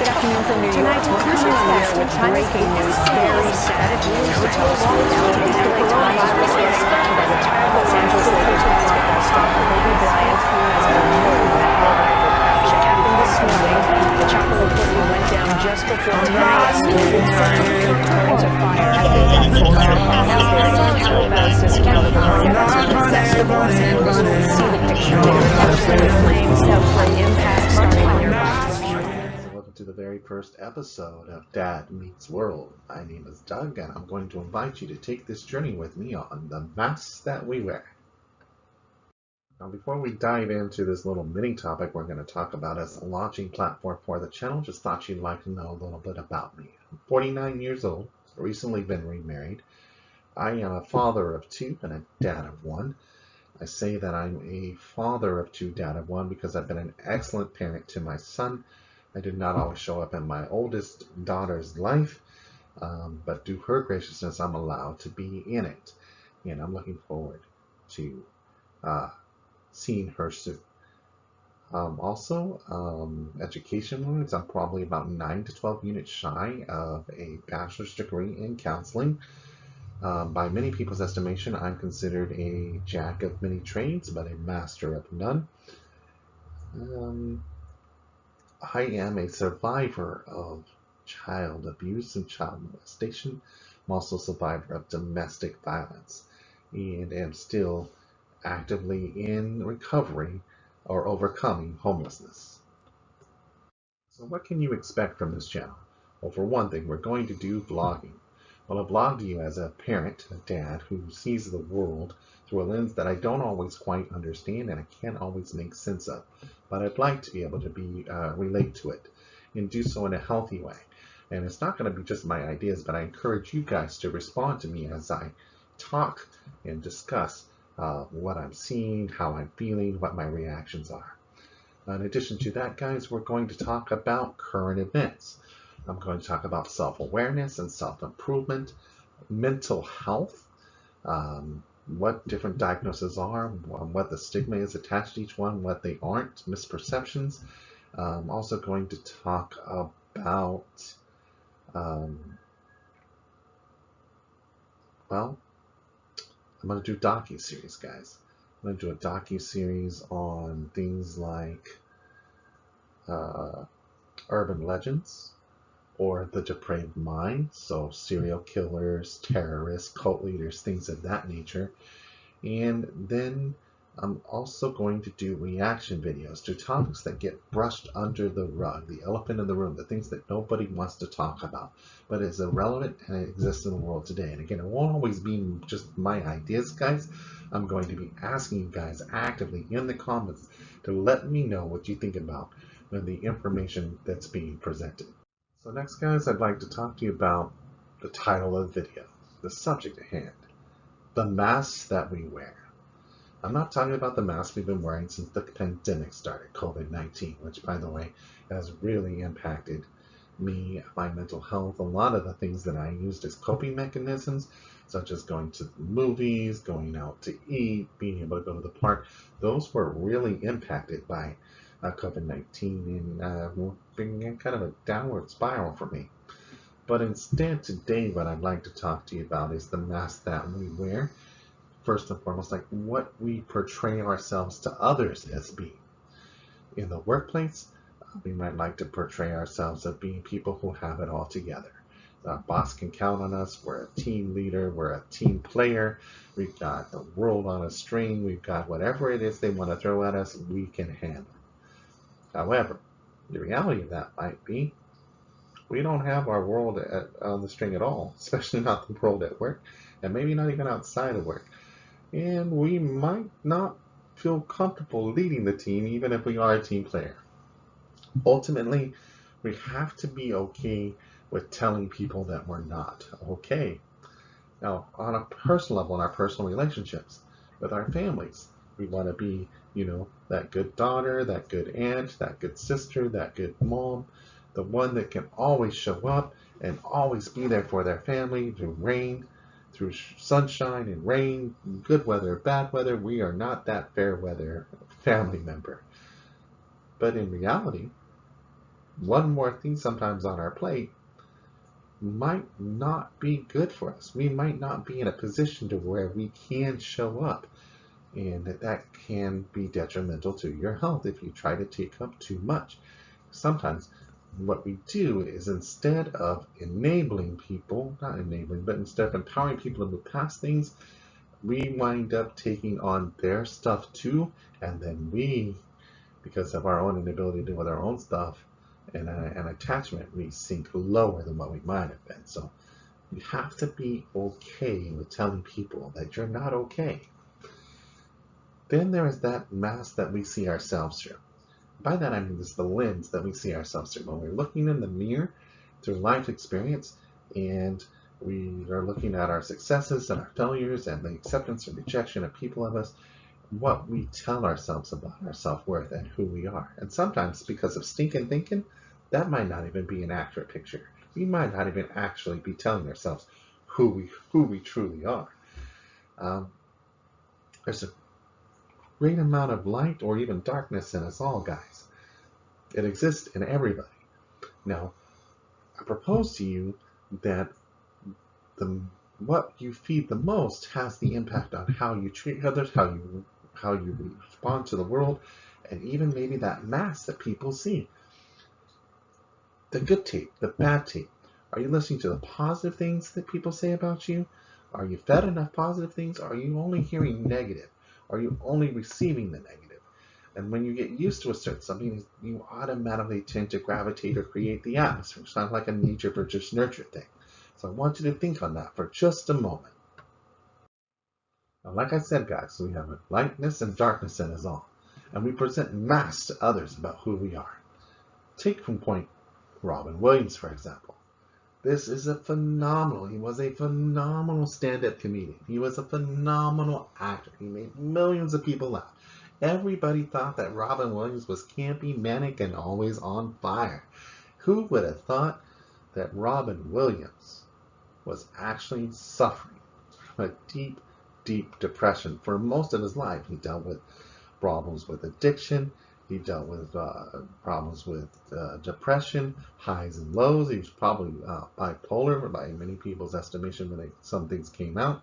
Good afternoon from New York. We're coming in here with breaking news. Very sad. No telescope now in the LA Times reporting that retired Los Angeles Lakers basketball star Kobe Bryant has been murdered in a helicopter crash. It happened this morning. The chopper reportedly went down just before 10 a.m. local time. It turned to fire as they got closer. Now here's Calabasas, California. That's west of Los Angeles. You'll see the picture there. Devastating flames from impact starting nearby. Welcome to the very first episode of Dad Meets World. My name is Doug, and I'm going to invite you to take this journey with me on the masks that we wear. Now, before we dive into this little mini topic we're going to talk about as a launching platform for the channel, just thought you'd like to know a little bit about me. I'm 49 years old, recently been remarried. I am a father of two and a dad of one. I say that I'm a father of two, dad of one, because I've been an excellent parent to my son. I did not always show up in my oldest daughter's life, but due her graciousness, I'm allowed to be in it. And I'm looking forward to seeing her soon. Education-wise, I'm probably about 9 to 12 units shy of a bachelor's degree in counseling. By many people's estimation, I'm considered a jack of many trades, but a master of none. I am a survivor of child abuse and child molestation. I'm also a survivor of domestic violence and am still actively in recovery or overcoming homelessness. So what can you expect from this channel? Well, for one thing, we're going to do vlogging. Well, I vlog to you as a parent, a dad, who sees the world through a lens that I don't always quite understand and I can't always make sense of. But I'd like to be able to relate to it and do so in a healthy way. And it's not going to be just my ideas, but I encourage you guys to respond to me as I talk and discuss what I'm seeing, how I'm feeling, what my reactions are. In addition to that, guys, we're going to talk about current events. I'm going to talk about self-awareness and self-improvement, mental health, what different diagnoses are, what the stigma is attached to each one, what they aren't, misperceptions. I'm also going to talk about, I'm going to do docu-series, guys. I'm going to do a docu-series on things like urban legends, or the depraved mind, so serial killers, terrorists, cult leaders, things of that nature. And then I'm also going to do reaction videos to topics that get brushed under the rug, the elephant in the room, the things that nobody wants to talk about, but is irrelevant and it exists in the world today. And again, it won't always be just my ideas, guys. I'm going to be asking you guys actively in the comments to let me know what you think about the information that's being presented. So next, guys, I'd like to talk to you about the title of the video, the subject at hand, the masks that we wear. I'm not talking about the masks we've been wearing since the pandemic started, COVID-19, which, by the way, has really impacted me, my mental health. A lot of the things that I used as coping mechanisms, such as going to the movies, going out to eat, being able to go to the park, those were really impacted by COVID-19 and being kind of a downward spiral for me. But instead, today, what I'd like to talk to you about is the mask that we wear. First and foremost, like what we portray ourselves to others as being. In the workplace, we might like to portray ourselves as being people who have it all together. Our boss can count on us. We're a team leader. We're a team player. We've got the world on a string. We've got whatever it is they want to throw at us, we can handle. However, the reality of that might be we don't have our world on the string at all, especially not the world at work, and maybe not even outside of work. And we might not feel comfortable leading the team, even if we are a team player. Ultimately, we have to be okay with telling people that we're not okay. Now, on a personal level, in our personal relationships with our families, we want to be, that good daughter, that good aunt, that good sister, that good mom, the one that can always show up and always be there for their family through rain, through sunshine and rain, good weather, bad weather. We are not that fair weather family member. But in reality, one more thing sometimes on our plate might not be good for us. We might not be in a position to where we can show up, and that can be detrimental to your health if you try to take up too much. Sometimes what we do is instead of enabling people, not enabling, but instead of empowering people to move past things, we wind up taking on their stuff too, and then we, because of our own inability to deal with our own stuff and an attachment, we sink lower than what we might have been. So you have to be okay with telling people that you're not okay. Then there is that mask that we see ourselves through. By that I mean this the lens that we see ourselves through. When we're looking in the mirror through life experience and we are looking at our successes and our failures and the acceptance or rejection of people of us, what we tell ourselves about our self-worth and who we are. And sometimes because of stinking thinking, that might not even be an accurate picture. We might not even actually be telling ourselves who we truly are. Um, there's a great amount of light or even darkness in us all, guys. It exists in everybody. Now, I propose to you that the what you feed the most has the impact on how you treat others, how you respond to the world, and even maybe that mask that people see. The good tape, the bad tape. Are you listening to the positive things that people say about you? Are you fed enough positive things? Are you only hearing negative? Are you only receiving the negative? And when you get used to a certain something, you automatically tend to gravitate or create the atmosphere. It's not like a nature versus nurture thing. So I want you to think on that for just a moment. Now, like I said, guys, we have lightness and darkness in us all. And we present masks to others about who we are. Take from point Robin Williams, for example. This is he was a phenomenal stand-up comedian. He was a phenomenal actor. He made millions of people laugh. Everybody thought that Robin Williams was campy, manic, and always on fire. Who would have thought that Robin Williams was actually suffering from a deep, deep depression for most of his life? He dealt with problems with addiction. He dealt with problems with depression, highs and lows. He was probably bipolar by many people's estimation when some things came out.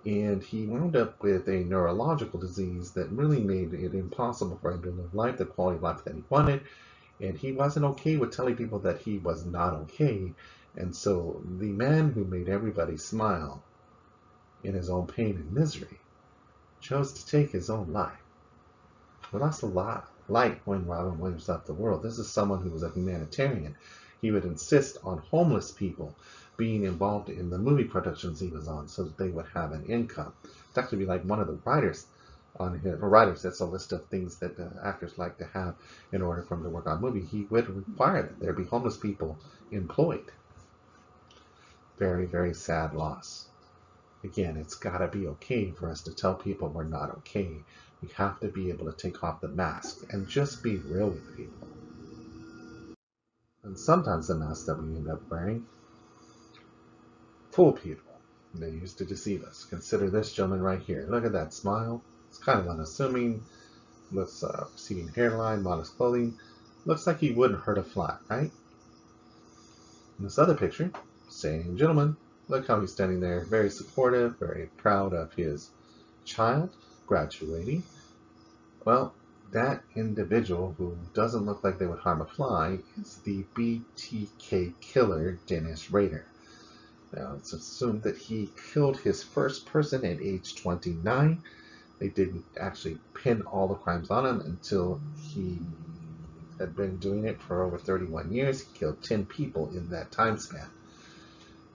And he wound up with a neurological disease that really made it impossible for him to live life, the quality of life that he wanted. And he wasn't okay with telling people that he was not okay. And so the man who made everybody smile in his own pain and misery chose to take his own life. We lost a lot light when Robin Williams left the world. This is someone who was a humanitarian. He would insist on homeless people being involved in the movie productions he was on so that they would have an income. It's actually like one of the writers on his writers. That's a list of things that actors like to have in order for them to work on a movie. He would require that there be homeless people employed. Very, very sad loss. Again, it's got to be okay for us to tell people we're not okay. We have to be able to take off the mask and just be real with people. And sometimes the masks that we end up wearing fool people. They used to deceive us. Consider this gentleman right here. Look at that smile. It's kind of unassuming. Looks receding hairline, modest clothing. Looks like he wouldn't hurt a fly, right? In this other picture, same gentleman. Look how he's standing there, very supportive, very proud of his child graduating. Well, that individual who doesn't look like they would harm a fly is the BTK killer, Dennis Rader. Now, it's assumed that he killed his first person at age 29. They didn't actually pin all the crimes on him until he had been doing it for over 31 years. He killed 10 people in that time span.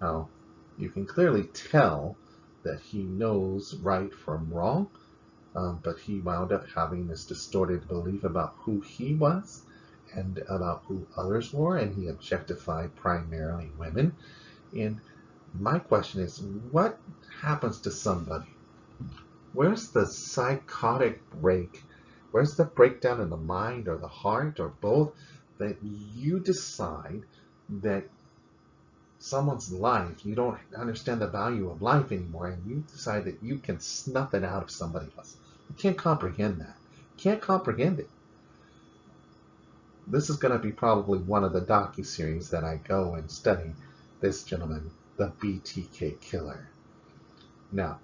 Now, you can clearly tell that he knows right from wrong, but he wound up having this distorted belief about who he was and about who others were, and he objectified primarily women. And my question is, what happens to somebody? Where's the psychotic break? Where's the breakdown in the mind or the heart or both that you decide that someone's life, you don't understand the value of life anymore, and you decide that you can snuff it out of somebody else? You can't comprehend that. You can't comprehend it. this is going to be probably one of the docu-series that I go and study this gentleman, the BTK killer. Now,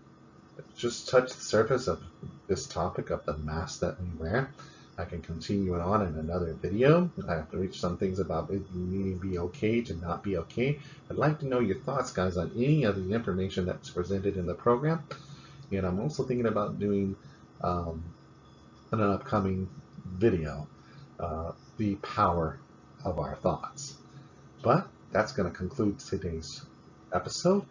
just touch the surface of this topic of the mask that we wear. I can continue it on in another video. I have to reach some things about it needing to be okay to not be okay. I'd like to know your thoughts, guys, on any of the information that's presented in the program. And I'm also thinking about doing in an upcoming video, the power of our thoughts. But that's going to conclude today's episode.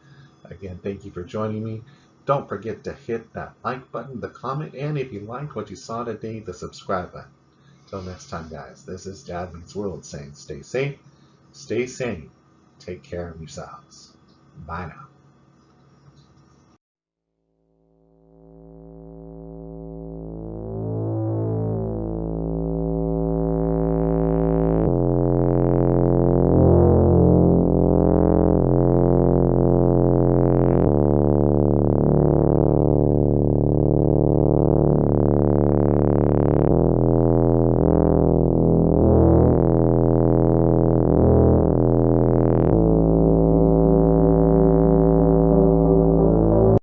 Again, thank you for joining me. Don't forget to hit that like button, the comment, and if you liked what you saw today, the subscribe button. Till next time, guys, this is Dad Meets World saying stay safe, stay sane, take care of yourselves. Bye now.